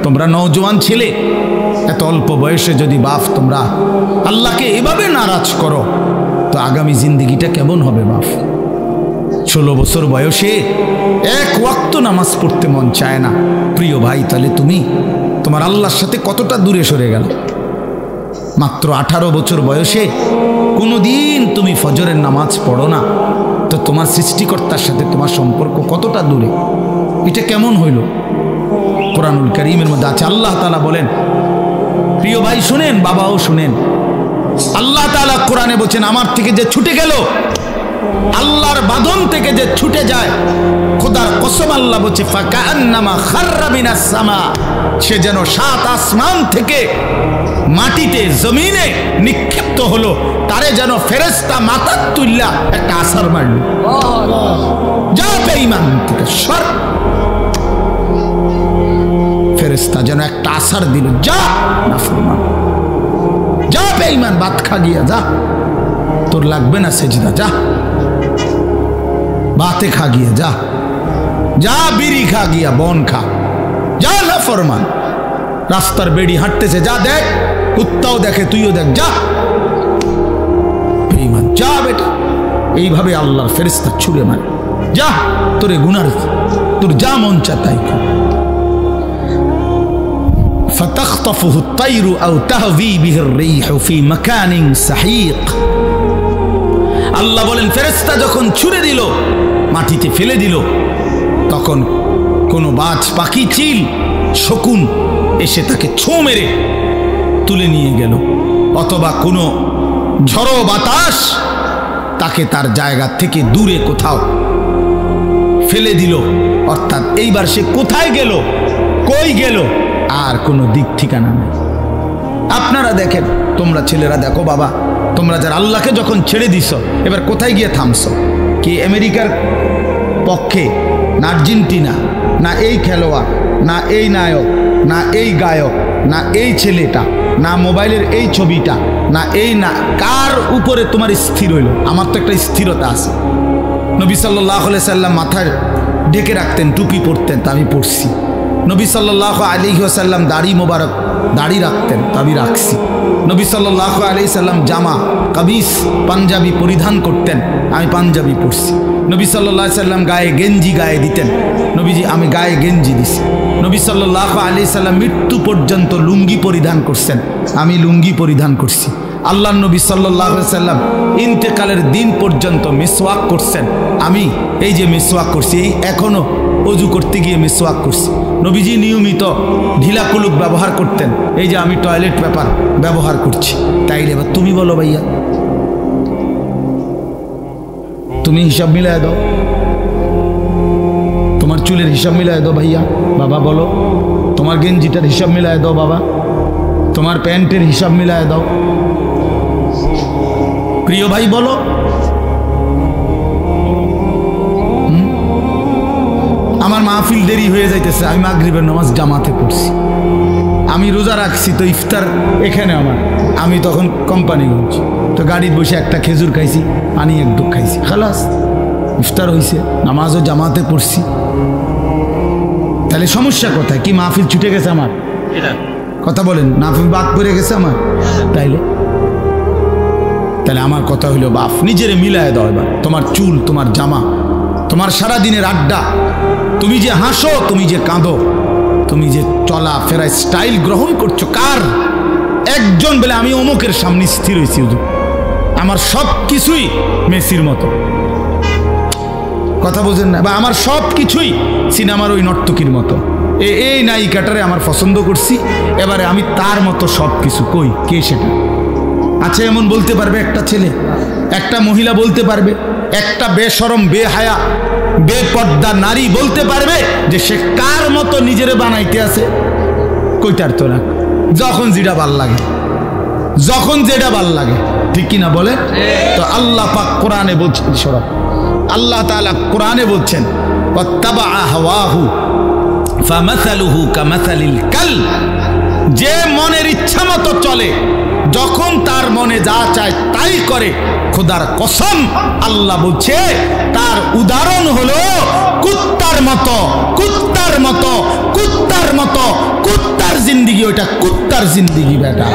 তোমরা নওজোয়ান ছেলে, এত অল্প বয়সে যদি বাপ তোমরা আল্লাহকে এভাবে নারাজ করো তো আগামী জিন্দেগিটা কেমন হবে বাপ? 16 বছর বয়সে এক ওয়াক্ত নামাজ পড়তে মন চায় না। প্রিয় ভাই, তাহলে তুমি তোমার আল্লাহর সাথে কতটা দূরে সরে গেল? মাত্র 18 বছর বয়সে কোনোদিন তুমি ফজরের নামাজ পড়ো না, তো তোমার সৃষ্টিকর্তার সাথে তোমার সম্পর্ক কতটা দূরে? এটা কেমন হইল? কোরআনুল কারীমের মধ্যে আছে, আল্লাহ তাআলা বলেন, প্রিয় ভাই শুনেন, বাবাও শুনেন, আল্লাহ তাআলা কোরআনে বলছেন, আমার থেকে যে ছুটে গেল, আল্লাহর বাঁধন থেকে যে ছুটে যায়, খোদার কসম আল্লাহ বলছে, ফাকান্নামা খাররা মিনাস সামা, সে যেন 7 আসমান থেকে মাটিতে জমিনে নিক্ষিপ্ত হলো, তারে যেন ফেরেশতা মাথা তুল্লা একটা আছাড় মারল। যা বেঈমান থেকে সর, ফেরেশতা যেন একটা আছাড় দিল, যা নাফরমান, যা বেঈমান, ভাত খা গিয়া যা, তোর লাগবে না সেজদা, যা বাতে খা গিয়া, যা যা বিড়ি খা গিয়া, বন খা, যা নাফরমান। রাস্তার বেড়ি হাঁটতেছে, যা দেখ, কুত্তাও দেখে, তুইও দেখ, যা বেঈমান, যা বেটা। এইভাবে আল্লাহর ফেরেশতা ছুড়ে মারে, যা তোরে গুনার, তোর যা মন চা তাই কর। فتخطفه الطير أو تهوي به الريح في مكان سحيق। আল্লাহ বলেন, ফেরেশতা যখন ছুড়ে দিল, মাটিতে ফেলে দিল, তখন কোনো বাজ পাখি, চিল, শকুন এসে তাকে ছোঁ মেরে তুলে নিয়ে গেল, অথবা কোনো ঝড়ো বাতাস তাকে তার জায়গা থেকে দূরে কোথাও ফেলে দিল। অর্থাৎ এইবার সে কোথায় গেল, কই গেল, আর কোনো দিক ঠিকানা নেই। আপনারা দেখেন, তোমরা ছেলেরা দেখো বাবা, তোমরা যারা আল্লাহকে যখন ছেড়ে দিছ, এবার কোথায় গিয়ে থামছ? কি আমেরিকার পক্ষে, না আর্জেন্টিনা, না এই খেলোয়াড়, না এই নায়ক, না এই গায়ক, না এই ছেলেটা, না মোবাইলের এই ছবিটা, না এই, না কার উপরে তোমার স্থির হইল? আমার তো একটা স্থিরতা আছে। নবী সাল্লাল্লাহু আলাইহি সাল্লাম মাথায় ঢেকে রাখতেন, টুপি পরতেন, তা আমি পরছি। নবী সাল্লাল্লাহু আলাইহি ওয়াসাল্লাম দাড়ি মোবারক, দাড়ি রাখতেন, তা আমি রাখছি। নবী সাল্লাল্লাহু আলাইহি সাল্লাম জামা, কামিজ, পাঞ্জাবি পরিধান করতেন, আমি পাঞ্জাবি পরছি। নবী সাল্লাল্লাহু আলাইহি সাল্লাম গায়ে গেঞ্জি গায়ে দিতেন, নবীজি আমি গায়ে গেঞ্জি দিছি। নবী সাল্লাল্লাহু আলাইহি সাল্লাম মৃত্যু পর্যন্ত লুঙ্গি পরিধান করছেন, আমি লুঙ্গি পরিধান করছি। আল্লাহর নবী সাল্লাল্লাহু আলাইহি সাল্লাম ইন্তেকালের দিন পর্যন্ত মিসওয়াক করছেন, আমি এই যে মিসওয়াক করছি, এই এখনো অজু করতে গিয়ে মিসওয়াক করছি। নবীজি নিয়মিত ঢিলা কুলুক ব্যবহার করতেন, এই যে আমি টয়লেট পেপার ব্যবহার করছি। তাইলে এবার তুমি বলো ভাইয়া, তুমি হিসাব মিলায় দাও, তোমার চুলের হিসাব মিলায় দাও ভাইয়া। বাবা বলো, তোমার গেঞ্জিটার হিসাব মিলায় দাও বাবা, তোমার প্যান্টের হিসাব মিলায় দাও। প্রিয় ভাই বলো, আমার মাহফিল দেরি হয়ে যাইতেছে, আমি মাগরিবের নামাজ জামাতে পড়ছি, আমি রোজা রাখছি, তো ইফতার এখানে আমার, আমি তখন কোম্পানিগঞ্জ, তো গাড়িতে বসে একটা খেজুর খাইছি, পানি এক ডুব খাইছি, খালাস ইফতার হয়েছে, নামাজও জামাতে পড়ছি। তাহলে সমস্যা কোথায়? কি মাহফিল ছুটে গেছে আমার? কথা বলেন, মাহফিল বাদ পড়ে গেছে আমার? তাইলে আমার কথা হইল, বাপ নিজেরে মিলায় দাও। এবার তোমার চুল, তোমার জামা, তোমার সারাদিনের আড্ডা, তুমি যে হাসো, তুমি যে কাঁদো, তুমি যে চলা ফেরায় স্টাইল গ্রহণ করছো, কার? একজন বলে আমি অমুকের সামনে স্থির হয়েছি, আমার সব কিছুই মেসির মতো, কথা বোঝেন না? বা আমার সব কিছুই সিনেমার ওই নর্তকীর মতো, এই নায়িকাটারে আমার পছন্দ করছি, এবারে আমি তার মতো সব কিছু। কই, কে সেটা? আচ্ছা, এমন বলতে পারবে একটা ছেলে, একটা মহিলা বলতে পারবে, একটা বেশরম, বেহায়া, বেপর্দা নারী বলতে পারবে যে সে কার মতো নিজেরে বানাইতে আছে? কইতার তো না। যখন যেটা ভাল লাগে, যখন যেটা ভাল লাগে, ঠিক কিনা বলে? তো আল্লাহ পাক কোরআনে বলছেন, শোনো, আল্লাহ তাআলা কোরআনে বলছেন, ওয়াত্তাবা হাওয়াহু ফামাসালুহু কামাসালিল কালব, যে মনের ইচ্ছা মতো চলে, যখন তার মনে যা চায় তাই করে, খোদার কসম আল্লাহ বলছে তার উদাহরণ হলো কুত্তার মতো, কুত্তার মতো, কুত্তার মতো, ওইটা কুত্তার জিন্দিগি বেটা।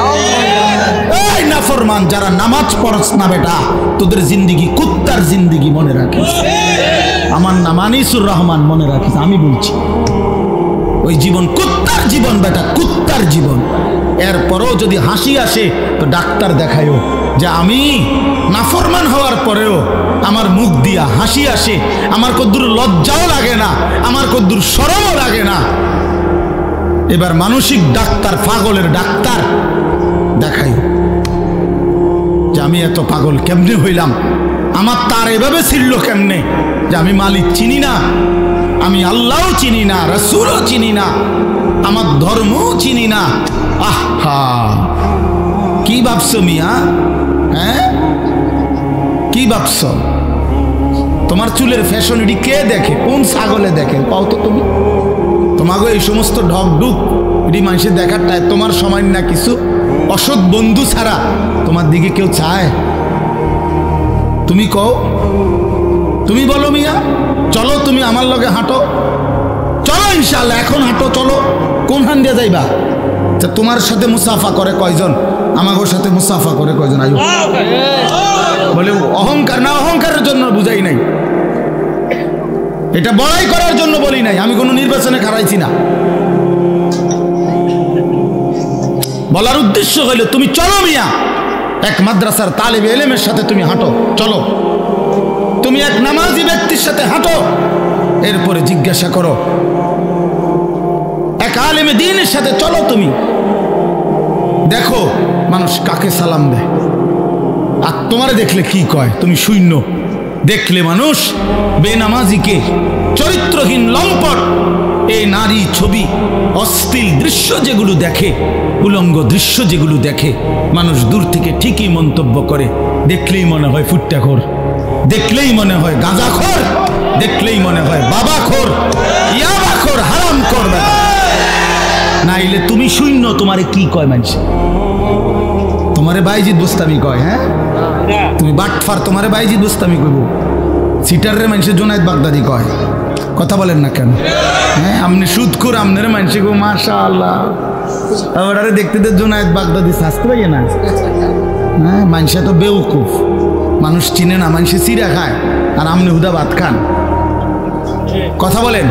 এই নাফরমান যারা নামাজ পড়ছ না বেটা, তোদের জিন্দিগি কুত্তার জিন্দিগি, মনে রাখিস। আমার নাম আনিসুর রহমান, মনে রাখিস, আমি বলছি ওই জীবন কুত্তার জীবন বেটা, কুত্তার জীবন। এরপরও যদি হাসি আসে তো ডাক্তার দেখায়ও যে আমি নাফরমান হওয়ার পরেও আমার মুখ দিয়া হাসি আসে, আমার কদ্দুর লজ্জাও লাগে না, আমার কদ্দুর শরমও লাগে না। এবার মানসিক ডাক্তার, পাগলের ডাক্তার দেখাইও যে আমি এত পাগল কেমনে হইলাম, আমার তার এভাবে ছিল কেমনে যে আমি মালিক চিনি না, আমি আল্লাহও চিনি না, রাসূলও চিনি না, আমার ধর্মও চিনি না। আহা, কি ভাবছো মিয়া? হ্যাঁ, কি ভাবছো? তোমার চুলের ফ্যাশন এটি কে দেখে? কোন ছাগলে দেখে পাও তো তুমি? তোমাকে এই সমস্ত ঢকঢুক এটি মানুষের দেখার টাই তোমার সময় না, কিছু অসৎ বন্ধু ছাড়া তোমার দিকে কেউ চায়? তুমি কও, তুমি বলো মিয়া, চলো তুমি আমার লগে হাঁটো, চলো ইনশাআল্লাহ এখন হাঁটো, চলো। কোন হান দিয়ে যাইবা? তোমার সাথে মুসাফা করে কয়জন, আমাদের সাথে মুসাফা করে কয়জন? আয়ু বলে অহংকার না, অহংকারের জন্য বুঝাই নাই, এটা বড়াই করার জন্য বলি নাই, আমি কোনো নির্বাচনে খারাইছি না। বলার উদ্দেশ্য হইল তুমি চলো মিয়া, এক মাদ্রাসার তালিবে ইলমের সাথে তুমি হাঁটো, চলো। তুমি এক নামাজি ব্যক্তির সাথে হাঁটো, এরপরে জিজ্ঞাসা করো এক আলেমে দ্বীনের সাথে চলো। তুমি দেখো মানুষ কাকে সালাম দেয়, আর তোমারে দেখলে কি কয়? তুমি শূন্য। দেখলে মানুষ বেনামাজিকে, চরিত্রহীন লম্পট, এই নারী ছবি, অশ্লীল দৃশ্য যেগুলো দেখে, উলঙ্গ দৃশ্য যেগুলো দেখে, মানুষ দূর থেকে ঠিকই মন্তব্য করে। দেখলেই মনে হয় ফুট্টাখোর, দেখলেই মনে হয় গাঁজাখোর, দেখলেই মনে হয় বাবাখোর, ইয়াবাখোর, হারামখোর। নাইলে তুমি শূন্য, তোমারে কি কয় মানুষ? তোমারে বাইজিদ বুস্তামি কয়। হ্যাঁ, তুমি বাটফার, তোমারে বাইজিদ বুস্তামি কইব। সিটারের মানুষের জুনায়েদ বাগদাদি কয়। কথা বলেন না কেন? হ্যাঁ, আপনি সুদখোর, আপনার মানুষে গো মাশাআল্লাহ, আরে দেখতে দে জুনায়েদ বাগদাদি শাস্তে পাইয়ে না। হ্যাঁ, মানুষে তো বেউকুফ, মানুষ চিনে না, মানুষে চিরা খায়, আর আপনি হুদা ভাত খান। কথা বলেন?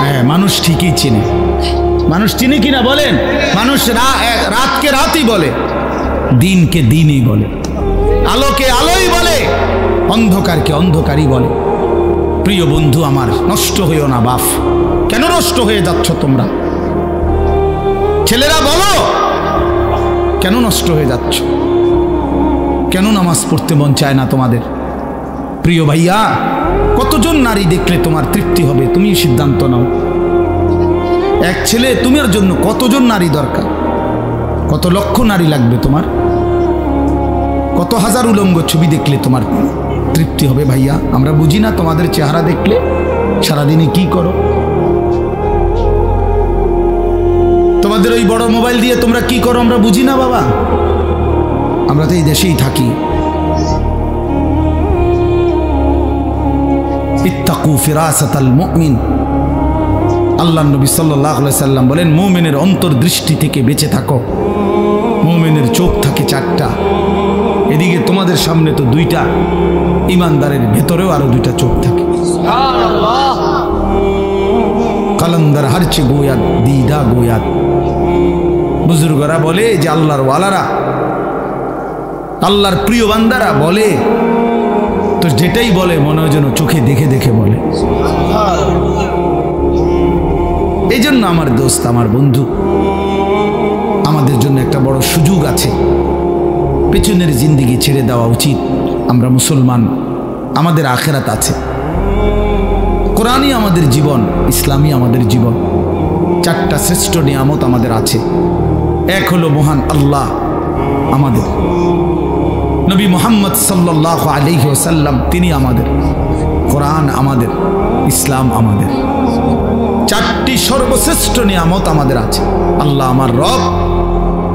হ্যাঁ, মানুষ ঠিকই চিনে। মানুষ চিনে কিনা বলেন? মানুষ রাতকে রাতই বলে, দিনকে দিনই বলে, আলোকে আলোই বলে, অন্ধকারকে অন্ধকারই বলে। প্রিয় বন্ধু আমার, নষ্ট হইও না বাপ। কেন নষ্ট হয়ে যাচ্ছ তোমরা? ছেলেরা বলো, কেন নষ্ট হয়ে যাচ্ছ? কেন নামাজ পড়তে মন চায় না তোমাদের? প্রিয় ভাইয়া, কতজন নারী দেখলে তোমার তৃপ্তি হবে? তুমি সিদ্ধান্ত নাও। এক ছেলে, তোমার জন্য কতজন নারী দরকার? কত লক্ষ নারী লাগবে তোমার? কত হাজার উলঙ্গ ছবি দেখলে তোমার তৃপ্তি হবে? ভাইয়া, আমরা বুঝি না তোমাদের চেহারা দেখলে সারাদিনে কি করো? তোমাদের ওই বড় মোবাইল দিয়ে তোমরা কি করো আমরা বুঝি না বাবা। আমরা তো এই দেশেই থাকি। ইত্তাকু ফিরাসাতাল মুমিন, আল্লাহ নবী সাল্লাল্লাহু আলাইহি সাল্লাম বলেন, মুমিনের অন্তর্দৃষ্টি থেকে বেঁচে থাকো। মুমিনের চোখ থাকে চারটা, এদিকে তোমাদের সামনে তো দুইটা, ইমানদারের ভেতরেও আরো দুইটা চোখ থাকে। কালান্দার হারছে গোয়াত, দিদা গোয়াত। বুজুর্গরা বলে যে আল্লাহর ওয়ালারা, আল্লাহর প্রিয় বান্দারা বলে তো যেটাই বলে মনে হয় যেন চোখে দেখে দেখে বলে। এই জন্য আমার দোস্ত, আমার বন্ধু, আমাদের জন্য একটা বড় সুযোগ আছে। পেছনের জিন্দিগি ছেড়ে দেওয়া উচিত। আমরা মুসলমান, আমাদের আখেরাত আছে। কোরআনই আমাদের জীবন, ইসলামই আমাদের জীবন। চারটা শ্রেষ্ঠ নিয়ামত আমাদের আছে। এক হলো মহান আল্লাহ আমাদের, নবী মুহাম্মদ সাল্লাল্লাহু আলাইহি ওয়াসাল্লাম তিনি আমাদের, কোরআন আমাদের, ইসলাম আমাদের। চারটি সর্বশ্রেষ্ঠ নিয়ামত আমাদের আছে। আল্লাহ আমার রব,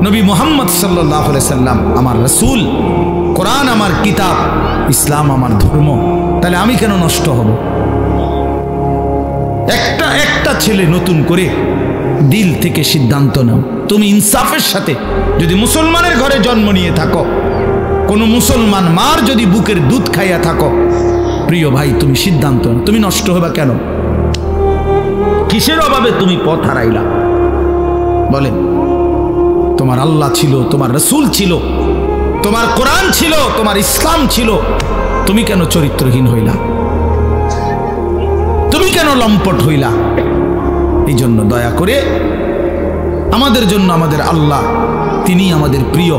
নবী মুহাম্মদ সাল্লাল্লাহু আলাইহি ওয়াসাল্লাম আমার রাসূল, কোরআন আমার কিতাব, ইসলাম আমার ধর্ম। তাহলে আমি কেন নষ্ট হব? একটা ছেলে নতুন করে দিল থেকে সিদ্ধান্ত নাও। তুমি ইনসাফের সাথে যদি মুসলমানের ঘরে জন্ম নিয়ে থাকো, কোনো মুসলমান মার যদি বুকের দুধ খাইয়া থাকো, প্রিয় ভাই তুমি সিদ্ধান্ত নাও। তুমি নষ্ট হবা কেন? কিসের অভাবে তুমি পথ হারাইলা? বলেন, তোমার আল্লাহ ছিল, তোমার রসুল ছিল, তোমার কোরআন ছিল, তোমার ইসলাম ছিল, তুমি কেন চরিত্রহীন হইলা? তুমি কেন লম্পট হইলা? এই জন্য দয়া করে আমাদের জন্য আমাদের আল্লাহ, তিনি আমাদের প্রিয়,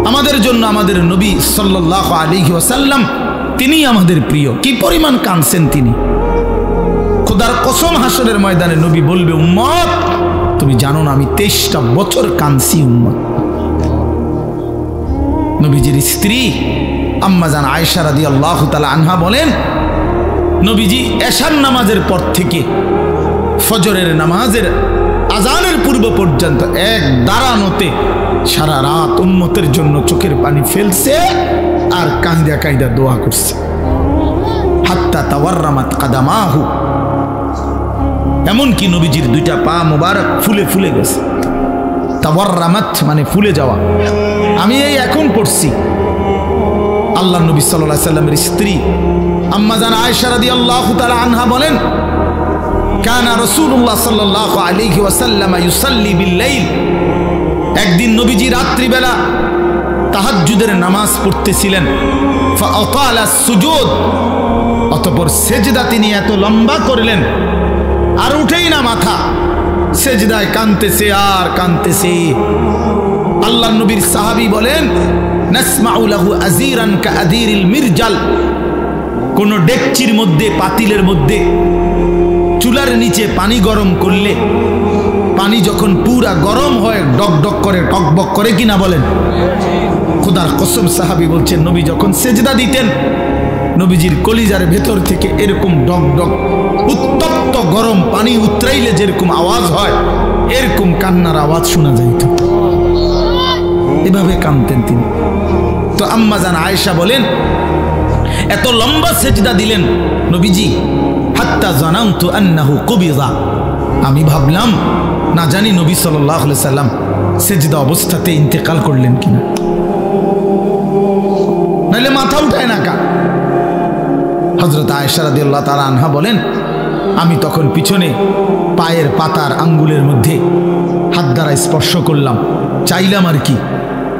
আমাদের জন্য আমাদের নবী সাল্লাল্লাহু আলাইহি ওয়াসাল্লাম, তিনি আমাদের প্রিয়। কি পরিমাণ কাঁদছেন তিনি! খোদার কসম, হাসরের ময়দানে নবী বলবে, উম্মত তুমি জানো না আমি 23টা বছর কাঁদছি। উম্মত, নবীজির স্ত্রী আম্মা জান আয়েশা রাদিয়াল্লাহু তাআলা আনহা বলেন, নবীজি এশার নামাজের পর থেকে ফজরের নামাজের আজানের পূর্ব পর্যন্ত এক দাঁড়ানোতে সারা রাত উম্মতের জন্য চোখের পানি ফেলছে আর কাঁদা কাঁদা দোয়া করছে। হাত্তা তাওয়াররামাত কাদামাহু, এমনকি নবীজির দুইটা পা মোবারক ফুলে ফুলে গেছে। তাওয়াররামাত মানে ফুলে যাওয়া। আমি এই এখন পড়ছি, আল্লাহ নবী সাল্লাল্লাহু আলাইহি সাল্লামের স্ত্রী আম্মা জান আয়েশা রাদিয়াল্লাহু তাআলা আনহা বলেন, কানা রাসূলুল্লাহ সাল্লাল্লাহু আলাইহি ওয়াসাল্লাম ইউসাল্লি বিল-লাইল, একদিন নবীজি রাত্রিবেলা তাহাজ্জুদের নামাজ পড়তেছিলেন। ফাআতালা সুজুদ, অতঃপর সেজদা তিনি এত লম্বা করলেন আর উঠেই না মাথা, সেজদায় কাঁদতেছে আর কাঁদতেছে। আল্লাহ নবীর সাহাবী বলেন, নাসমাউ লাহু আযীরান কাআযীরিল মিরজাল, কোন ডেকচির মধ্যে, পাতিলের মধ্যে চুলার নিচে পানি গরম করলে পানি যখন পুরা গরম হয় ডকডক করে, টকবক করে কিনা বলেন? খোদার কসম, সাহাবী বলছেন নবী যখন সেজদা দিতেন, নবীজির কলিজার ভেতর থেকে এরকম ডকডক উত্তপ্ত গরম পানি উতরাইলে যেরকম আওয়াজ হয়, এরকম কান্নার আওয়াজ শোনা যাইত। এভাবে কাঁদতেন তিনি। তো আম্মা জান আয়েশা বলেন, এত লম্বা সেজদা দিলেন নবীজি, হাত্তা জানান্তু আন্নাহু কুবিযা, আমি ভাবলাম না জানি নবী সাল্লাল্লাহু আলাইহি সাল্লাম সেজদা অবস্থাতে ইন্তেকাল করলেন কিনা, নাহলে মাথা উঠায় না কা। হযরত আয়েশা রাদিয়াল্লাহু তাআলা আনহা বলেন, আমি তখন পিছনে পায়ের পাতার আঙ্গুলের মধ্যে হাত দ্বারা স্পর্শ করলাম, চাইলাম আর কি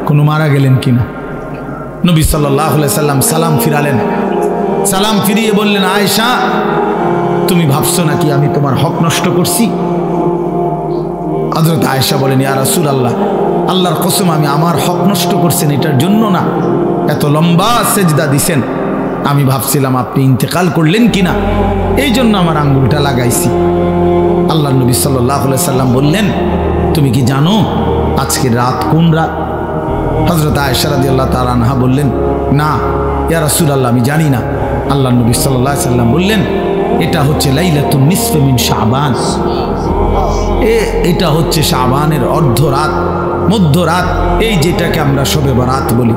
কোনো মারা গেলেন কিনা। নবী সাল্লাল্লাহু আলাইহি সাল্লাম সালাম ফিরালেন, সালাম ফিরিয়ে বললেন, আয়েশা তুমি ভাবছো নাকি আমি তোমার হক নষ্ট করছি? হযরত আয়েশা বলেন, ইয়া রাসূলুল্লাহ, আল্লাহর কসম আমি আমার হক নষ্ট করছেন এটার জন্য না, এত লম্বা সেজদা দিছেন, আমি ভাবছিলাম আপনি ইন্তেকাল করলেন কিনা, এই জন্য আমার আঙ্গুলটা লাগাইছি। আল্লাহ নবী সাল্লাল্লাহু আলাইহি সাল্লাম বললেন, তুমি কি জানো আজকে রাত কোন রাত? হযরত আয়েশা রাদিয়াল্লাহু তাআলা আনহা বললেন, না ইয়া রাসূলুল্লাহ আমি জানি না। আল্লাহ নবী সাল্লাল্লাহু আলাইহি সাল্লাম বললেন, এটা হচ্ছে লাইলাতুন নিসফি মিন শাবান, এটা হচ্ছে শাবানের অর্ধরাত, মধ্যরাত, এই যেটাকে আমরা শবে বরাত বলি।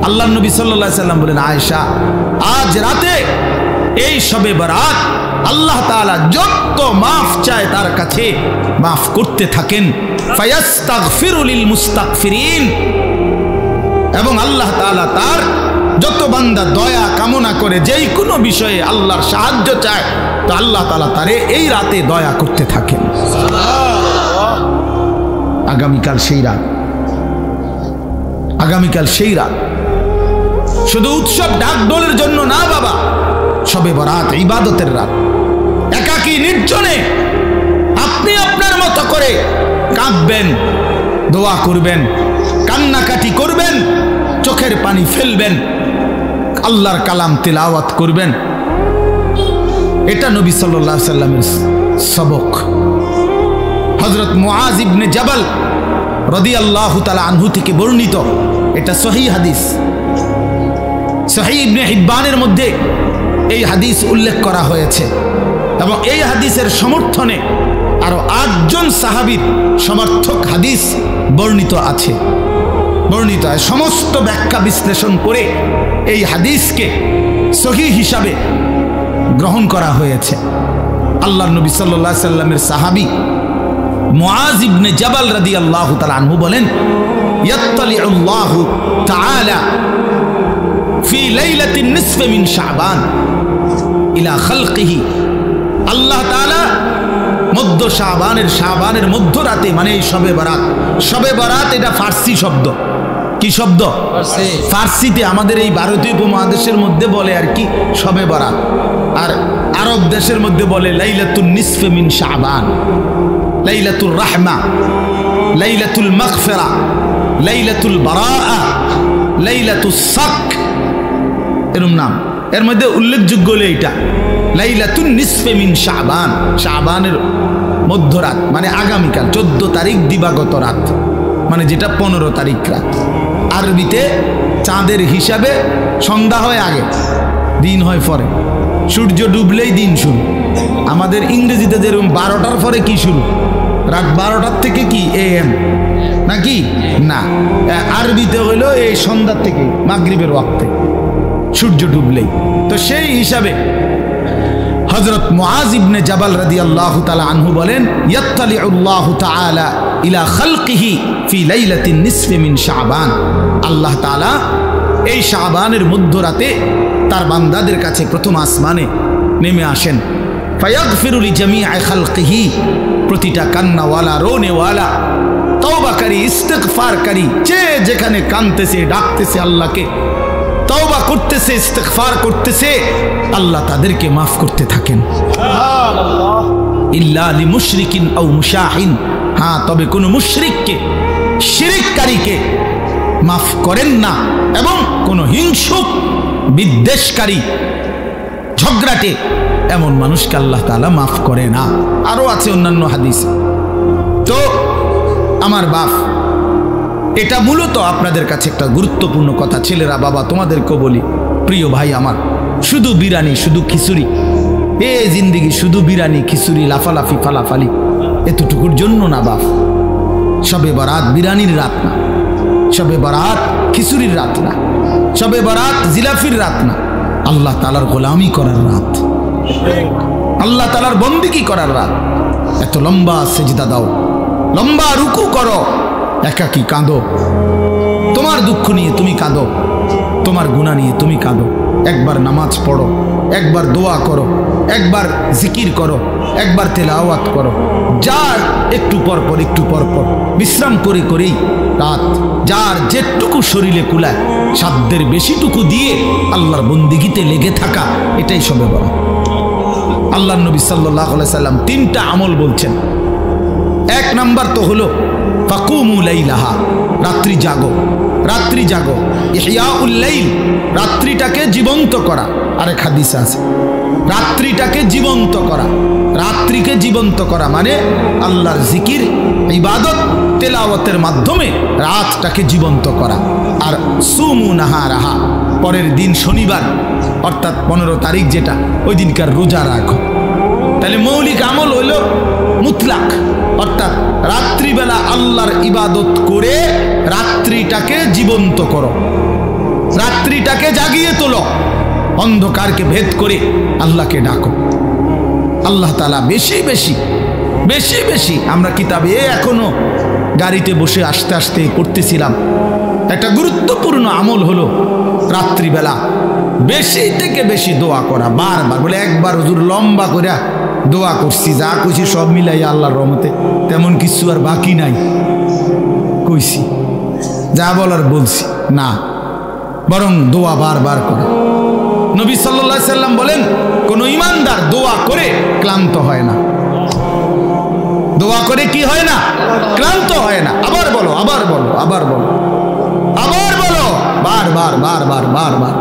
আল্লাহ নবী সাল্লাল্লাহু আলাইহি সাল্লাম বলেন, আয়েশা আজ রাতে এই শবে বরাত আল্লাহ তাআলা যত মাফ চায় তার কাছে মাফ করতে থাকেন। ফায়াস্তাগফিরু লিল মুস্তাগফিরিন, এবং আল্লাহ তাআলা তার যত বান্দা দয়া কামনা করে, যেই কোনো বিষয়ে আল্লাহর সাহায্য চায়, তো আল্লাহ তাআলা তারে এই রাতে দয়া করতে থাকেন। আগামীকাল সেই রাত, আগামীকাল সেই রাত শুধু উৎসব ডাকডোলের জন্য না বাবা, শবে বরাত ইবাদতের রাত। একাকী নির্জনে আপনি আপনার মতো করে কাঁদবেন, দোয়া করবেন, কান্নাকাটি করবেন, চোখের পানি ফেলবেন, আল্লাহর কালাম তিলাওয়াত করবেন। এটা নবী সাল্লাল্লাহু আলাইহি সাল্লামের সবক। হযরত মুআজ ইবনে জাবাল রাদিয়াল্লাহু তাআলা আনহু থেকে বর্ণিত, এটা সহিহ হাদিস, সহিহ ইবনে হিব্বানের মধ্যে এই হাদিস উল্লেখ করা হয়েছে, এবং এই হাদিসের সমর্থনে আরো 8 জন সাহাবীর সমর্থক হাদিস বর্ণিত আছে। বর্ণিত হয়, সমস্ত ব্যাখ্যা বিশ্লেষণ করে এই হাদিসকে সহিহ হিসাবে গ্রহণ করা হয়েছে। আল্লাহর নবী সাল্লাল্লাহু আলাইহি সাল্লামের সাহাবী মুআজ ইবনে জাবাল রাদিয়াল্লাহু তাআলা আনহু বলেন, ইয়াত্তালিউল্লাহু তাআলা ফি লাইলাতিন নিসফি মিন শাবান ইলা খালকিহি। আল্লাহ তাআলা মধ্য শাবানের মধ্যরাতে, মানে এই শবে বরাত। শবে বরাত এটা ফার্সি শব্দ। কি শব্দ? ফার্সিতে আমাদের এই ভারতীয় উপমহাদেশের মধ্যে বলে আর কি শবে বরাত, আর আরব দেশের মধ্যে বলে লাইলাতুন নিসফি মিন শাবান, লাইলাতুল রাহমা, লাইলাতুল মাগফিরা, লাইলাতুল বারাআ, লাইলাতুস সাক, এরকম নাম। এর মধ্যে উল্লেখযোগ্য হলো এইটা লাইলাতুন নিসফি মিন শাবান, শাবানের মধ্যরাত, মানে আগামীকাল 14 তারিখ দিবাগত রাত, মানে যেটা 15 তারিখ রাত। আরবিতে চাঁদের হিসাবে সন্ধ্যা হয় আগে, দিন হয় পরে, সূর্য ডুবলেই দিন শুরু। আমাদের ইংরেজিতে যেরকম 12টার পরে কি শুরু, রাত 12টার থেকে কি AM নাকি না, আরবিতে হইলো এই সন্ধ্যার থেকে মাগরিবের ওয়াক্তে সূর্য ডুবলেই। তো সেই হিসাবে হযরত মুআজ ইবনে জাবাল রাদিয়াল্লাহু তাআলা আনহু বলেন, ইয়াত্তালিউল্লাহু তাআলা ইলা খালকিহি ফি লাইলাতিন নিসফি মিন শাবান। আল্লাহ তাআলা এই শাবানের মধ্যরাতে তার বান্দাদের কাছে প্রথম আসমানে নেমে আসেন। ফায়াগফিরু লিজামিই খালকিহি, প্রতিটা কান্নাওয়ালা, রোনেওয়ালা, তওবাকারী, ইস্তিগফারকারী, যে যেখানে কাঁদতেছে, ডাকতেছে আল্লাহকে, তওবা করতেছে, ইস্তিগফার করতেছে, আল্লাহ তাদেরকে মাফ করতে থাকেন। সুবহানাল্লাহ। ইল্লা লিমুশরিকিন আও মুশাহিন, হ্যাঁ তবে কোন মুশরিককে, শিরককারীকে মাফ করেন না, এবং কোন হিংসুক, বিদ্বেষকারী, ঝগড়াটে এমন মানুষকে আল্লাহ তাআলা মাফ করে না। আরো আছে অন্যান্য হাদিস। তো আমার বাপ, এটা মূলত আপনাদের কাছে একটা গুরুত্বপূর্ণ কথা। ছেলেরা, বাবা, তোমাদেরকেও বলি, প্রিয় ভাই আমার, শুধু বিরানি, শুধু খিচুড়ি, এ জিন্দিগি শুধু বিরানি, খিচুড়ি, লাফালাফি, ফালাফালি, এতটুকুর জন্য না বাপ। শবে বরাত বিরানির রাত না, শবে বরাত খিচুড়ির রাত না, শবে বরাত জিলাফির রাত না, আল্লাহ তাআলার গোলামি করার রাত, আল্লাহ তাআলার বন্দেগী করার রাত। এত লম্বা সেজদা দাও, লম্বা রুকু করো, একাকী কাঁদো, তোমার দুঃখ নিয়ে তুমি কাঁদো, তোমার গুনাহ নিয়ে তুমি কাঁদো। একবার নামাজ পড়ো, একবার দোয়া করো, একবার জিকির করো, একবার তেলাওয়াত করো, যার একটু পর পর বিশ্রাম করে করেই রাত, যার যেটুকু শরীরে কুলায় সাধ্যের বেশিটুকু দিয়ে আল্লাহর বন্দেগীতে লেগে থাকা, এটাই শবে বরাত। আল্লাহর নবী সাল্লাল্লাহু আলাইহি সাল্লাম 3টা আমল বলছেন। এক নাম্বার তো হলো ফাকুমু লাইলাহা, রাত্রি জাগো, রাত্রি জাগো, ইহয়াউল লাইল, রাত্রিটাকে জীবন্ত করা। আরেক হাদিস আছে, রাত্রিটাকে জীবন্ত করা, রাত্রিকে জীবন্ত করা মানে আল্লাহর জিকির, ইবাদত, তেলাওয়াতের মাধ্যমে রাতটাকে জীবন্ত করা। আর সুমু নাহারাহা, পরের দিন শনিবার অর্থাৎ 15 তারিখ যেটা, ওই দিনকার রোজা রাখো। তাহলে মৌলিক আমল হইল মুতলাক, অর্থাৎ রাত্রিবেলা আল্লাহর ইবাদত করে রাত্রিটাকে জীবন্ত করো, রাত্রিটাকে জাগিয়ে তোলো, অন্ধকারকে ভেদ করে আল্লাহকে ডাকো। আল্লাহ তাআলা বেশি বেশি বেশি বেশি, আমরা কিতাবে এখনো গাড়িতে বসে আসতে আসতে পড়তেছিলাম, একটা গুরুত্বপূর্ণ আমল হলো রাত্রিবেলা বেশি থেকে বেশি দোয়া করা। বারবার বলে, একবার হুজুর লম্বা করে দোয়া করছি, যা কইছি সব মিলাই আল্লাহর রহমতে তেমন কিছু আর বাকি নাই, কইছি যা বলার বলছি না, বরং দোয়া বারবার করা। নবী সাল্লাল্লাহু আলাইহি সাল্লাম বলেন, কোন ঈমানদার দোয়া করে ক্লান্ত হয় না, দোয়া করে কি হয় না, ক্লান্ত হয় না। আবার বলো, আবার বলো, আবার বলো, আবার বলো, বারবার বারবার বারবার,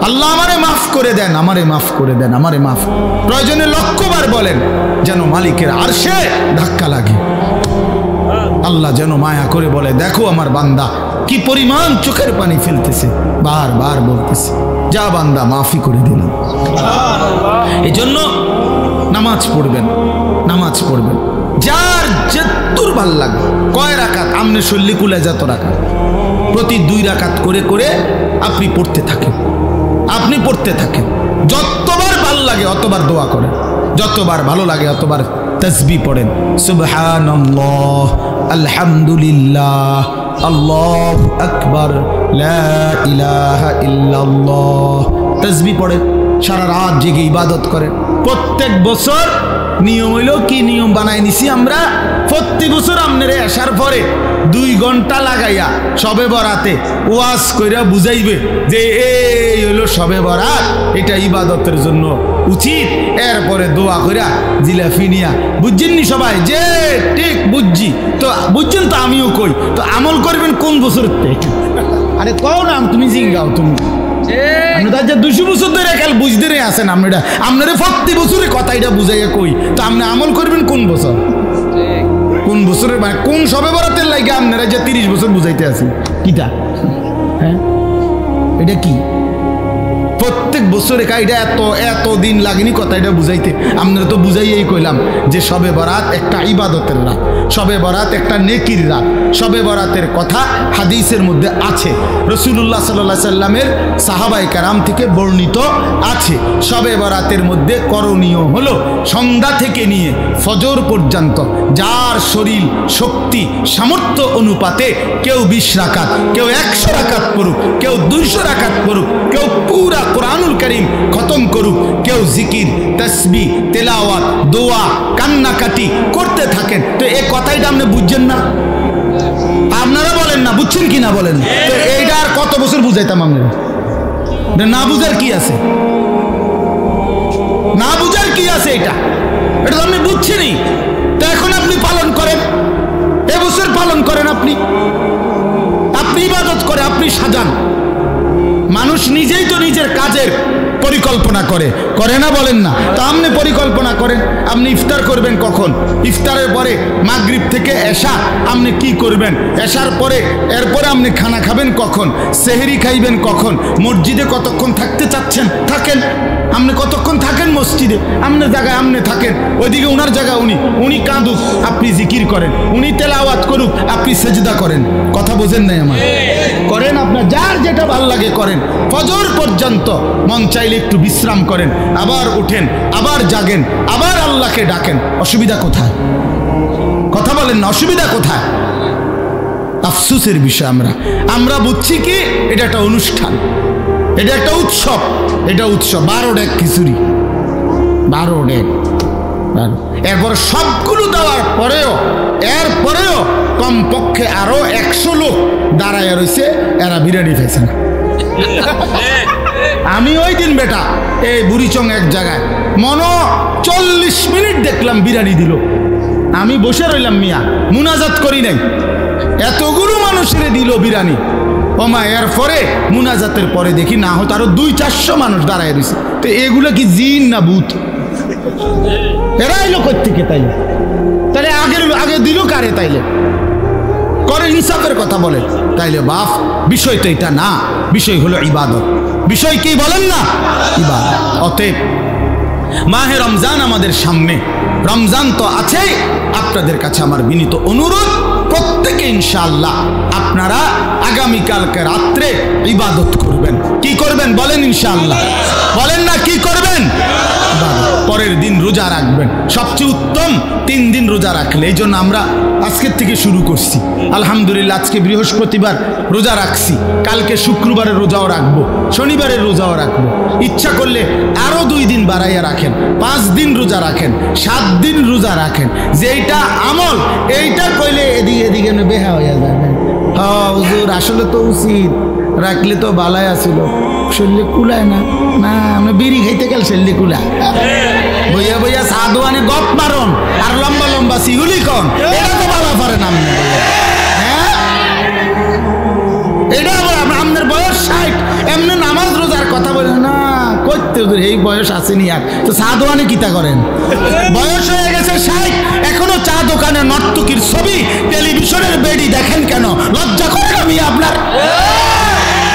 আল্লাহ আমারে মাফ করে দেন, আমারে মাফ করে দেন, আমারে মাফ। প্রয়োজনে লক্ষবার বলেন, যেন মালিকের আরশে ধাক্কা লাগে, আল্লাহ যেন মায়া করে বলে, দেখো আমার বান্দা কি পরিমাণ চোখের পানি ফেলতেছে, বারবার বলতেছে, যা বান্দা মাফি করে দিলাম। এই জন্য নামাজ পড়বেন, নামাজ পড়বেন, যার যেতুর ভাল লাগবে, কয় রাকাত আমনে শল্লি কুলে যত রাকাত, প্রতি 2 রাকাত করে করে আপনি পড়তে থাকেন, আপনি পড়তে থাকেন, যতবার ভাল লাগে অতবার দোয়া করেন। যতবার ভালো লাগে অতবার তাসবিহ পড়েন। সুবহানাল্লাহ, আলহামদুলিল্লাহ, আল্লাহু আকবার, লা ইলাহা ইল্লাল্লাহ। তাসবিহ পড়েন, সারা রাত জেগে ইবাদত করেন। প্রত্যেক বছর নিয়ম হইল কি, নিয়ম বানাই নিছি আমরা, প্রতি বছর আপনারা আসার পরে 2 ঘন্টা লাগাইয়া শবে বরাতে ওয়াজ কইরা বুঝাইবে যে এই হইলো শবে বরাত, এটা ইবাদতের জন্য উচিত। এরপরে দোয়া কইরা জিলাফি নিয়া, বুঝছেননি সবাই? যে ঠিক বুঝছি তো, বুঝছেন তো, আমিও কই তো আমল করবেন কোন বছর থেকে? আরে কও না, তুমি জিঙ্গাও, তুমি 200 বছর ধরে খেয়াল বুঝতে আছেন আপনারা, আপনারা প্রতি বছরে কথা এটা বুঝাইয়া কই তো আপনি আমল করবেন কোন বছর? কোন বছরের মানে কোন শবে বরাতের লাগে আপনারা যে 30 বছর বুঝাইতে আছেন কিটা? হ্যাঁ, এটা কি প্রত্যেক বছরে এটা এত দিন লাগেনি কথা এটা বুঝাইতে? আপনারা তো বুঝাইয়াই কইলাম যে শবে বরাত একটা ইবাদতের রাত, শবে বরাত একটা নেকির রাত। শবে বরাতের কথা হাদিসের মধ্যে আছে, রাসূলুল্লাহ সাল্লাল্লাহু আলাইহি সাল্লামের সাহাবায়ে কেরাম থেকে বর্ণিত আছে। শবে বরাতের মধ্যে করণীয় হলো সন্ধ্যা থেকে নিয়ে ফজর পর্যন্ত যার শরীর শক্তি সামর্থ্য অনুপাতে কেউ 20 রাকাত, কেউ 100 রাকাত পড়ুক, কেউ 200 রাকাত পড়ুক, কেউ পুরা কোরআনুল কারীম খতম করুক, কেউ জিকির, তাসবিহ, তেলাওয়াত, দোয়া, কান্নাকাটি করতে থাকেন। তো এই কথাটা আপনি বুঝছেন না? আপনারা বলেন না, বুঝছেন কি না বলেন? তো এইটা আর কত বছর বুঝাইতাম আমরা? না বুঝার কি আছে? না বুঝার কি আছে? এটা তো আপনি বুঝছেনই, তো এখন আপনি পালন করেন, এবছর পালন করেন, আপনি ইবাদত করে আপনি সাজান। মানুষ নিজেই তো নিজের কাজের পরিকল্পনা করে না, বলেন না? তা আপনি পরিকল্পনা করেন, আপনি ইফতার করবেন কখন, ইফতারের পরে মাগরিব থেকে এশা আপনি কি করবেন, এশার পরে এরপরে আপনি খানা খাবেন কখন, সেহরি খাইবেন কখন, মসজিদে কতক্ষণ থাকতে চাচ্ছেন থাকেন, আপনি কতক্ষণ থাকেন মসজিদে, আপনার জায়গায় আপনি থাকেন, ওইদিকে উনার জায়গা উনি কাঁদুক আপনি জিকির করেন, উনি তেলাওয়াত করুক আপনি সেজদা করেন। কথা বোঝেন নাই আমার? করেন, আপনার যার যেটা ভালো লাগে করেন। ফজর পর্যন্ত মন চাইলে একটু বিশ্রাম করেন, আবার উঠেন, আবার জাগেন, আবার আল্লাহকে ডাকেন। অসুবিধা কোথায়? কথা বলেন না, অসুবিধা কোথায়? আফসোসের বিষয় আমরা বুঝছি কি এটা একটা অনুষ্ঠান, এটা একটা উৎসব, এটা উৎসব। 12 ডেক খিচুড়ি, 12 ডেক, এরপর সবগুলো দেওয়ার এরপরেও কমপক্ষে আরো 100 লোক দাঁড়ায় রয়েছে, এরা বিরিয়ানি খাইছে না। আমি ওই দিন বেটা এই বুড়িচং এক জায়গায় 40 মিনিট দেখলাম বিরিয়ানি দিল, আমি বসে রইলাম মিয়া, মুনাজাত করি নাই, এতগুলো মানুষের দিল বিরিয়ানি। ওমা, এরপরে মুনাজাতের পরে দেখি না হতো আরো 200-400 মানুষ দাঁড়ায় রয়েছে। তো এগুলো কি জিন না ভূত? এরা এলো কোত্থেকে? তাইলে আগে দিল কারে? তাইলে করে ইনসাফের কথা বলে। তাইলে বাপ, বিষয় তো এটা না, বিষয় হলো ইবাদত। বিষয় কি বলেন না? ইবাদত। অতএব মাহে রমজান আমাদের সামনে, রমজান তো আছেই। আপনাদের কাছে আমার বিনীত অনুরোধ, প্রত্যেকে ইনশাআল্লাহ আপনারা আগামীকালকে রাত্রে ইবাদত করবেন। কি করবেন বলেন? ইনশাআল্লাহ বলেন না, কি করবেন? পরের দিন রোজা রাখবেন। সবচেয়ে উত্তম 3 দিন রোজা রাখলে, এই জন্য আমরা আজকের থেকে শুরু করছি। আলহামদুলিল্লাহ, আজকে বৃহস্পতিবার রোজা রাখছি, কালকে শুক্রবারের রোজাও রাখবো, শনিবারের রোজাও রাখবো। ইচ্ছা করলে আরো 2 দিন বাড়াইয়া রাখেন, 5 দিন রোজা রাখেন, 7 দিন রোজা রাখেন। যেইটা আমল এইটা কইলে এদিকে বেহা হইয়া যাবে। হ্যাঁ হুজুর, আসলে তো উচিত রাখলে তো বালাই আসিল, শরীরে কুলায় না। আমরা বিড়ি খাইতে গেল শরীরে কুলায়, বইয়া বইয়া সাধুয়ানে গপ মারন আর লম্বা লম্বা সিগুলি কন, এটা তো বালা পারে না। হ্যাঁ, এটা আবার আপনার বয়স 60, এমনি নামাজ রোজার কথা বলেন না, করতে এই বয়স আসেনি আর, তো চা দোকানে কিতা করেন? বয়স হয়ে গেছে 60, এখনো চা দোকানে নর্তকীর ছবি, টেলিভিশনের বেডি দেখেন কেন? লজ্জা করে আমি আপনার?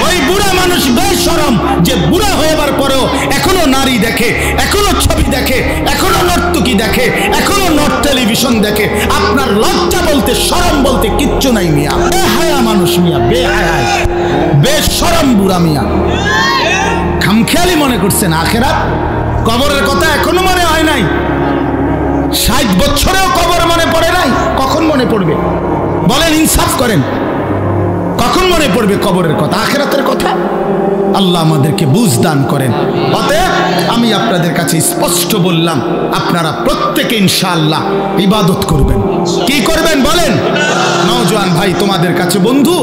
ওই বুড়া মানুষ বেশরম যে বুড়া হয়েবার পরেও এখনো নারী দেখে, এখনো ছবি দেখে, এখনো নর্তকী দেখে, এখনো টেলিভিশন দেখে। আপনার লজ্জা বলতে, শরম বলতে কিচ্ছু নাই মিয়া। বেহায়া মানুষ মিয়া, বেহায়া, বেশরম বুড়া মিয়া। খামখেয়ালি মনে করছেন আখেরাত, কবরের কথা এখনো মনে হয় হয় নাই, 60 বছরেও কবর মনে পড়ে নাই, কখন মনে পড়বে বলেন? ইনসাফ করেন, কখন মনে পড়বে কবরের কথা, আখিরাতের কথা? আল্লাহ আমাদেরকে বুঝ দান করেন। অতএব আমি আপনাদের কাছে স্পষ্ট বললাম, আপনারা প্রত্যেকে ইনশাআল্লাহ ইবাদত করবেন। কি করবেন বলেন? নওজোয়ান ভাই, তোমাদের কাছে বন্ধু,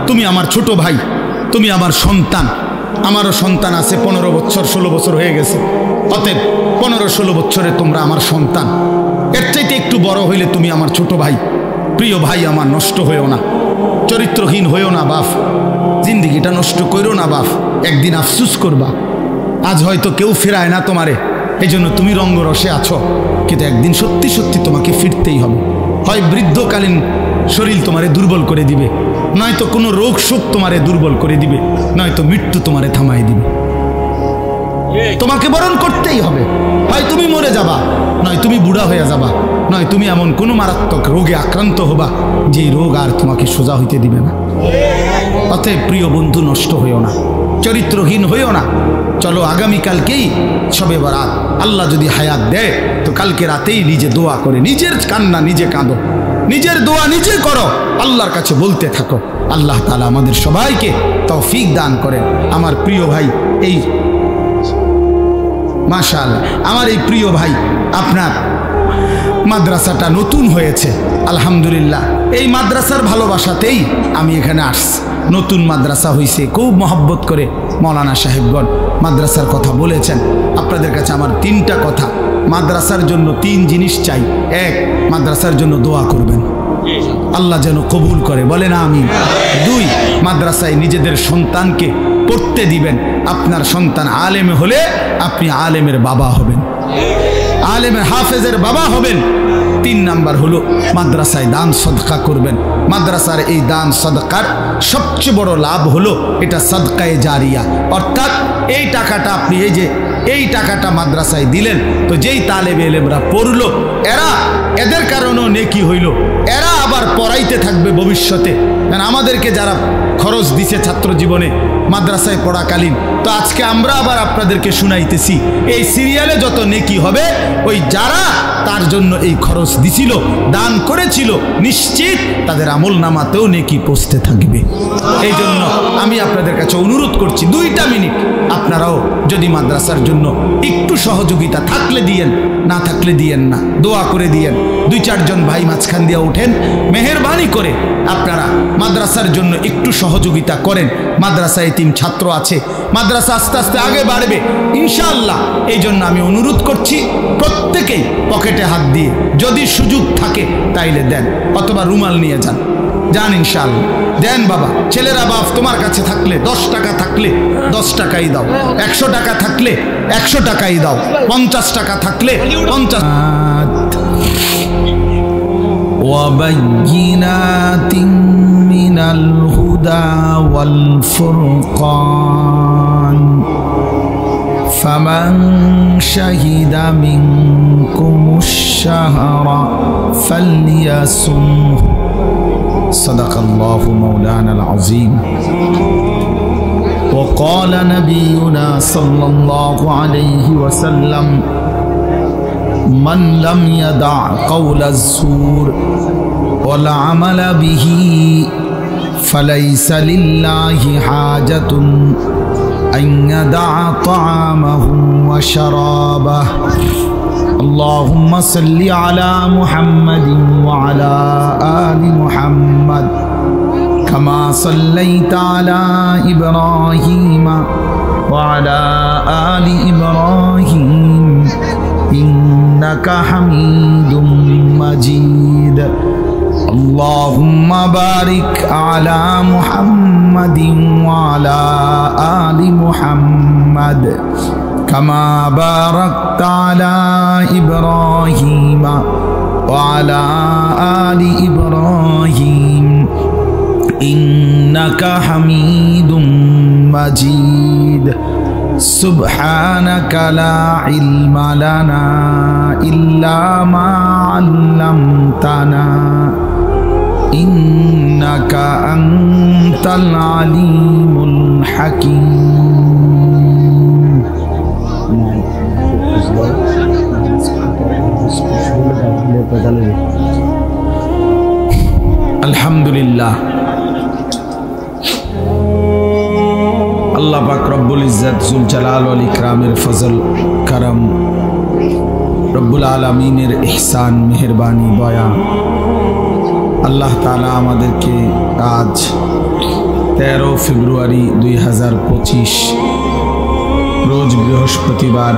তুমি আমার ছোট ভাই, তুমি আমার সন্তান। আমারও সন্তান আছে, 15 বছর 16 বছর হয়ে গেছে। অতএব 15-16 বছরে তোমরা আমার সন্তান, এর চাইতে একটু বড় হইলে তুমি আমার ছোট ভাই। প্রিয় ভাই আমার, নষ্ট হয়েও না, চরিত্রহীন হয়েও না বাপ, জিন্দিগিটা নষ্ট করো না বাপ, একদিন আফসুস করবা। আজ হয়তো কেউ ফেরায় না তোমারে, এই জন্য তুমি রঙ্গরসে আছো, কিন্তু একদিন সত্যি সত্যি তোমাকে ফিরতেই হবে। হয় বৃদ্ধকালীন শরীর তোমারে দুর্বল করে দিবে, নয়তো কোনো রোগ শোক তোমারে দুর্বল করে দিবে, নয়তো মৃত্যু তোমারে থামাই দিবে। তোমাকে বরণ করতেই হবে, হয় তুমি মরে যাবা, নয় তুমি বুড়া হয়ে যাবা, নয় তুমি এমন কোনো মারাত্মক রোগে আক্রান্ত হবা যে রোগ আর তোমাকে সোজা হইতে দিবে না। অতএব প্রিয় বন্ধু, নষ্ট হইও না, চরিত্রহীন হইও না। চলো আগামীকালকেই শবে বরাত, আল্লাহ যদি হায়াত দেয় তো কালকে রাতেই নিজে দোয়া করে, নিজের কান্না নিজে কাঁদো, নিজের দোয়া নিজে করো, আল্লাহর কাছে বলতে থাকো। আল্লাহ তাআলা আমাদের সবাইকে তৌফিক দান করেন। আমার প্রিয় ভাই, এই মাশাআল্লাহ, আমার এই প্রিয় ভাই, আপনার মাদ্রাসাটা নতুন হয়েছে, আলহামদুলিল্লাহ। এই মাদ্রাসার ভালোবাসাতেই আমি এখানে আসছি। নতুন মাদ্রাসা হয়েছে, খুব মহব্বত করে মৌলানা সাহেবগণ মাদ্রাসার কথা বলেছেন। আপনাদের কাছে আমার 3টা কথা, মাদ্রাসার জন্য 3 জিনিস চাই। 1, মাদ্রাসার জন্য দোয়া করবেন, আল্লাহ যেন কবুল করে, বলেন আমিন। 2, মাদ্রাসায় নিজেদের সন্তানকে পড়তে দিবেন। আপনার সন্তান আলেম হলে আপনি আলেমের বাবা হবেন, আলেমের হাফেজের বাবা হবেন। 3 নাম্বার হলো মাদ্রাসায় দান সদকা করবেন। মাদ্রাসার এই দান সদকার সবচেয়ে বড় লাভ হলো এটা সদকায়ে জারিয়া, অর্থাৎ এই টাকাটা আপনি এই টাকাটা মাদ্রাসায় দিলেন, তো যেই তালেবে ইলমরা পড়লো, এদের কারণেও নেকি হইল, এরা আবার পড়াইতে থাকবে ভবিষ্যতে। আমাদেরকে যারা খরচ দিছে ছাত্র জীবনে মাদ্রাসায় পড়াকালীন, তো আজকে আমরা আবার আপনাদেরকে শুনাইতেছি, এই সিরিয়ালে যত নেকি হবে ওই যারা তার জন্য এই খরচ দিছিল, দান করেছিল, নিশ্চিত তাদের আমল নামাতেও নেকি পৌঁছতে থাকবে। এই জন্য আমি আপনাদের কাছে অনুরোধ করছি, 2টা মিনিট আপনারাও যদি মাদ্রাসার জন্য একটু সহযোগিতা থাকলে দিয়েন, না থাকলে দিয়েন না, দোয়া করে দিয়েন। 2-4 জন ভাই মাঝখান দিয়ে ওঠেন, মেহেরবানি করে আপনারা মাদ্রাসার জন্য একটু সহযোগিতা করেন। মাদ্রাসায় 3 ছাত্র আছে, মাদ্রাসা আস্তে আস্তে আগে বাড়বে ইনশাআল্লাহ। এই জন্য আমি অনুরোধ করছি, প্রত্যেকেই পকেটে হাত দিয়ে যদি সুযোগ থাকে তাইলে দেন, অথবা রুমাল নিয়ে যান ইনশাআল্লাহ, দেন বাবা। ছেলেরা বাপ, তোমার কাছে থাকলে 10 টাকা থাকলে 10 টাকাই দাও, 100 টাকা থাকলে 100 টাকাই দাও, 50 টাকা থাকলে 50। وبينات من الهدى والفرقان فمن شهد منكم الشهر فليصمه صدق الله مولانا العظيم. وقال نبينا صلى الله عليه وسلم من لم يدع قول الزور والعمل به فليس لله حاجة أن يدع طعامه وشرابه. اللهم صل على محمد وعلى آل محمد كما صليت على إبراهيم وعلى آل إبراهيم إنك حميد مجيد. اللهم بارك على محمد وعلى آل محمد كما باركت على إبراهيم وعلى آل إبراهيم إنك حميد مجيد. سبحانك لا علم لنا إلا ما علمتنا إنك أنت العليم الحكيم. আলহামদুলিল্লাহ, আল্লাহ পাক রব্বুল ইজ্জত জুল জালাল ওয়াল ইকরামের ফজল করম, রব্বুল আলামিনের ইহসান মেহেরবানি দয়া, আল্লাহ তাআলা আমাদেরকে আজ 13 ফেব্রুয়ারি 2025 রোজ বৃহস্পতিবার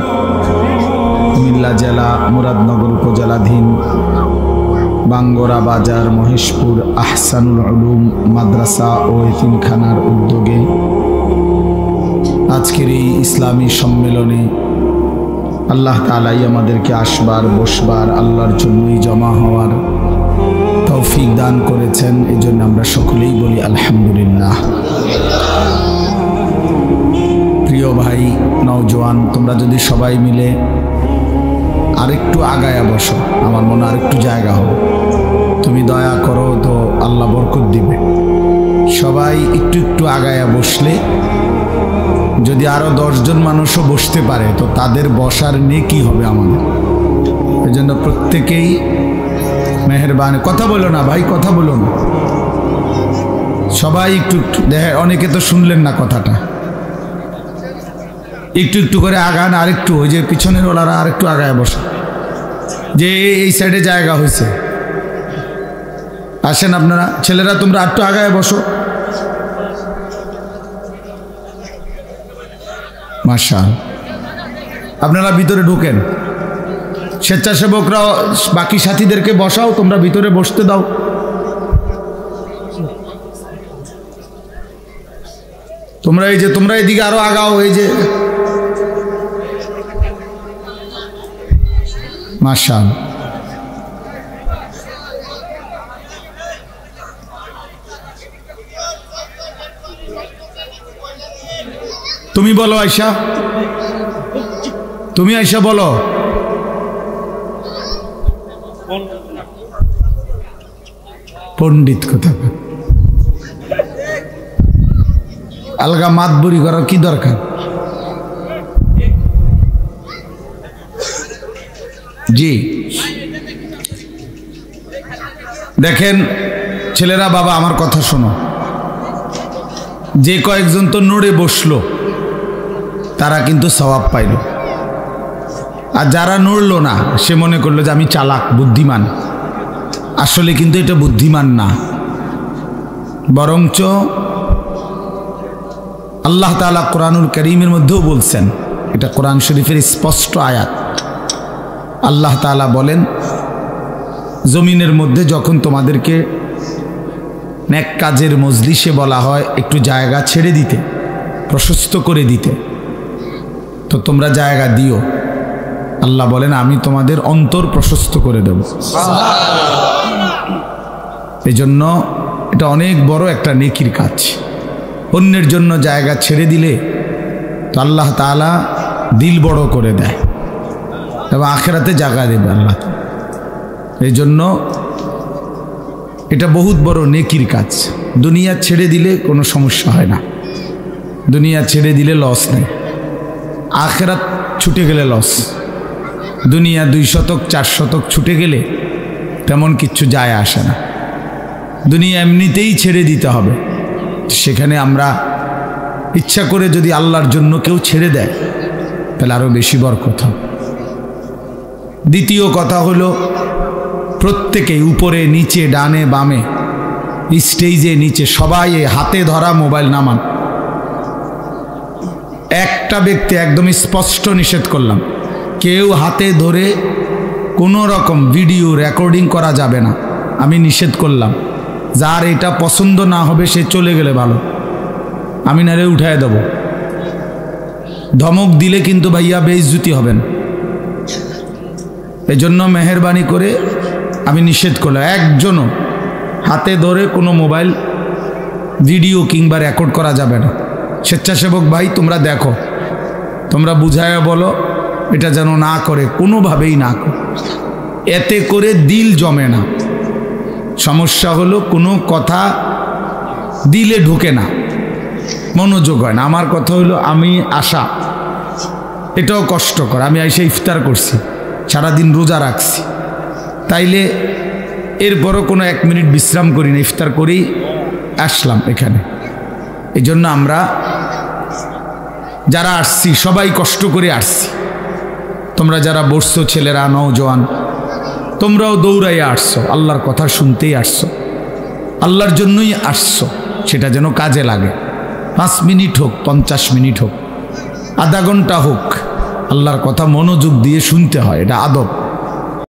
কুমিল্লা জেলা মুরাদনগর উপজেলাধীন বাঙ্গরা বাজার মহেশপুর আহসানুল উলুম মাদ্রাসা ও এতিমখানার উদ্যোগে আজকের এই ইসলামী সম্মেলনে আল্লাহ তাআলাই আমাদেরকে আসবার বসবার আল্লাহর জন্যই জমা হওয়ার তৌফিক দান করেছেন। এই জন্য আমরা সকলেই বলি আলহামদুলিল্লাহ। প্রিয় ভাই নওজোয়ান, তোমরা যদি সবাই মিলে আরেকটু আগায়া বসো, আমার মনে আরেকটু জায়গা হবে। তুমি দয়া করো তো আল্লাহ বরকত দিবে। সবাই একটু একটু আগায়া বসলে যদি আরো 10 জন মানুষও বসতে পারে তো তাদের বসার নেকি হবে আমাদের। এই জন্য প্রত্যেকেই মেহেরবানি, কথা বলো না ভাই, কথা বলো না, সবাই একটু একটু দেখে, অনেকে তো শুনলেন না কথাটা, একটু একটু করে আগান। আরেকটু ওই যে পিছনের ওলারা আরেকটু আগায় বসে, যে এই সাইডে জায়গা হয়েছে, আসেন আপনারা ছেলেরা, তোমরা একটু আগায় বসো। মাশাআল্লাহ, আপনারা ভিতরে ঢুকেন। স্বেচ্ছাসেবকরাও বাকি সাথীদেরকে বসাও, তোমরা ভিতরে বসতে দাও। তোমরা এই যে তোমরা এদিকে আরো আগাও, এই যে মাশাআল্লাহ। তুমি বলো আয়শা, তুমি আয়শা বলো। পণ্ডিত কথা আলগা মাতবুরি করার কি দরকার? জি দেখেন ছেলেরা, বাবা আমার কথা শোনো। যে কয়েকজন তো নড়ে বসলো তারা কিন্তু সওয়াব পাইল, আর যারা নড়লো না সে মনে করলো যে আমি চালাক বুদ্ধিমান। আসলে কিন্তু এটা বুদ্ধিমান না, বরঞ্চ আল্লাহ তাআলা কোরআনুল কারীমের মধ্যেও বলছেন, এটা কোরআন শরীফের স্পষ্ট আয়াত। আল্লাহ তাআলা বলেন, জমিনের মধ্যে যখন তোমাদেরকে নেক কাজের মজলিসে বলা হয় একটু জায়গা ছেড়ে দিতে, প্রশস্ত করে দিতে, তো তোমরা জায়গা দিও। আল্লাহ বলেন আমি তোমাদের অন্তর প্রশস্ত করে দেব। এই জন্য এটা অনেক বড় একটা নেকির কাজ। অন্যের জন্য জায়গা ছেড়ে দিলে তো আল্লাহ তাআলা দিল বড় করে দেয় এবং আখিরাতে জায়গা দেবে আল্লাহ। এই জন্য এটা বহুত বড় নেকির কাজ। দুনিয়া ছেড়ে দিলে কোনো সমস্যা হয় না, দুনিয়া ছেড়ে দিলে লস নেই, আখিরাত ছুটে গেলে লস। দুনিয়া 2 শতক 4 শতক ছুটে গেলে তেমন কিচ্ছু যায় আসে না। দুনিয়া এমনিতেই ছেড়ে দিতে হবে। সেখানে আমরা ইচ্ছা করে যদি আল্লাহর জন্য কেউ ছেড়ে দেয় তাহলে আরো বেশি বরকত হবে। দ্বিতীয় কথা হলো, প্রত্যেকেই উপরে নিচে ডানে বামে স্টেজে নিচে সবাই হাতে ধরা মোবাইল নামান। একটা ব্যক্তি একদম স্পষ্ট নিষেধ করলাম, কেউ হাতে ধরে কোনো রকম ভিডিও রেকর্ডিং করা যাবে না, আমি নিষেধ করলাম। যার এটা পছন্দ না হবে সে চলে গেলে ভালো, আমি নারে উঠায় দেব। ধমক দিলে কিন্তু ভাইয়া বেইজ্জতি হবেন। এই জন্য মেহেরবানি করে আমি নিষেধ করলাম, একজনও হাতে ধরে কোনো মোবাইল ভিডিও কিংবা রেকর্ড করা যাবে না। স্বেচ্ছাসেবক ভাই তোমরা দেখো, তোমরা বুঝায় বলো এটা যেন না করে, কোনোভাবেই না করে। এতে করে দিল জমে না। সমস্যা হলো কোনো কথা দিলে ঢোকে না, মনোযোগ হয় না। আমার কথা হলো আমি আসা, এটাও কষ্টকর। আমি এসে ইফতার করছি, সারাদিন রোজা রাখছি, তাইলে এরপরও কোনো 1 মিনিট বিশ্রাম করি না, ইফতার করেই আসলাম এখানে। এই জন্য আমরা যারা আসছি সবাই কষ্ট করে আসছি। তোমরা যারা বসছো, ছেলেরা, নওজোয়ান, তোমরাও দৌড়াইয়া আসছো, আল্লাহর কথা শুনতেই আসছো, আল্লাহর জন্যই আসছো। সেটা যেন কাজে লাগে। 5 মিনিট হোক, 50 মিনিট হোক, আধা ঘন্টা হোক, আল্লাহর কথা মনোযোগ দিয়ে শুনতে হয়, এটা আদব।